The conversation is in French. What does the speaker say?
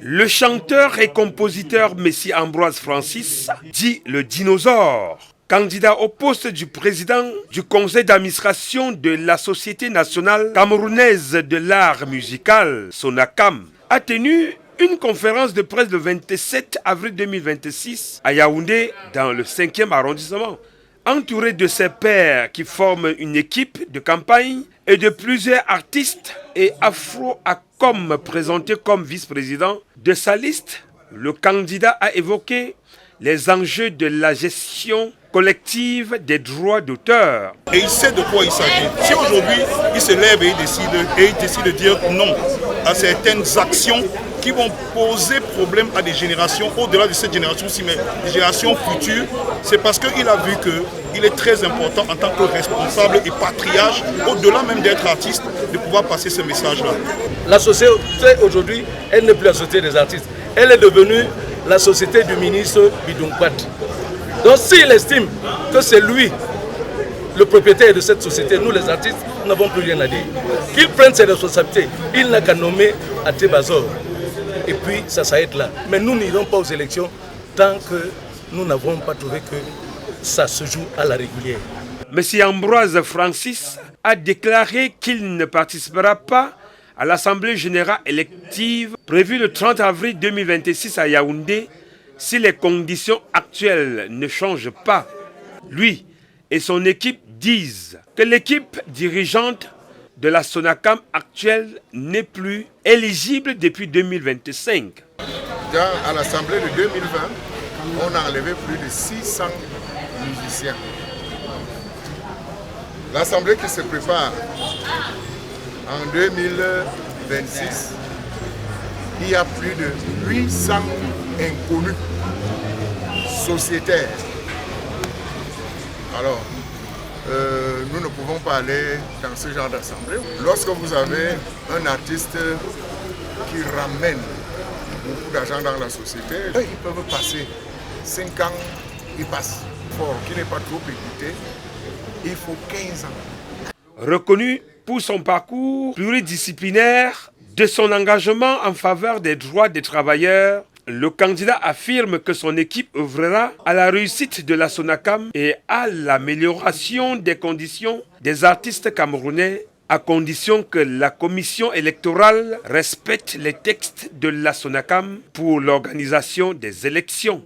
Le chanteur et compositeur Messie Ambroise Francis, dit le dinosaure, candidat au poste du président du conseil d'administration de la Société nationale camerounaise de l'art musical, SONACAM, a tenu une conférence de presse le 27 avril 2026 à Yaoundé, dans le 5e arrondissement. Entouré de ses pairs qui forment une équipe de campagne et de plusieurs artistes et Afro-Acom présentés comme vice-président de sa liste, le candidat a évoqué les enjeux de la gestion collective des droits d'auteur. Et il sait de quoi il s'agit. Si aujourd'hui il se lève et il décide de dire non à certaines actions qui vont poser problème à des générations, au-delà de cette génération-ci, mais des générations futures, c'est parce qu'il a vu qu'il est très important en tant que responsable et patriarche, au-delà même d'être artiste, de pouvoir passer ce message-là. La société aujourd'hui, elle n'est plus la société des artistes. Elle est devenue la société du ministre Bidounkpat. Donc s'il estime que c'est lui le propriétaire de cette société, nous les artistes, nous n'avons plus rien à dire. Qu'il prenne ses responsabilités. Il n'a qu'à nommer Até Bazor. Et puis ça s'arrête là. Mais nous n'irons pas aux élections tant que nous n'avons pas trouvé que ça se joue à la régulière. M. Ambroise Francis a déclaré qu'il ne participera pas à l'Assemblée générale élective prévue le 30 avril 2026 à Yaoundé si les conditions actuelles ne changent pas. Lui et son équipe disent que l'équipe dirigeante de la SONACAM actuelle n'est plus éligible depuis 2025. À l'Assemblée de 2020, on a enlevé plus de 600 musiciens. L'Assemblée qui se prépare en 2026, il y a plus de 800 inconnus sociétaires. Alors, nous ne pouvons pas aller dans ce genre d'assemblée. Lorsque vous avez un artiste qui ramène beaucoup d'argent dans la société, ils peuvent passer 5 ans, ils passent fort, qui n'est pas trop écouté. Il faut 15 ans. Reconnu pour son parcours pluridisciplinaire, de son engagement en faveur des droits des travailleurs, le candidat affirme que son équipe œuvrera à la réussite de la SONACAM et à l'amélioration des conditions des artistes camerounais, à condition que la commission électorale respecte les textes de la SONACAM pour l'organisation des élections.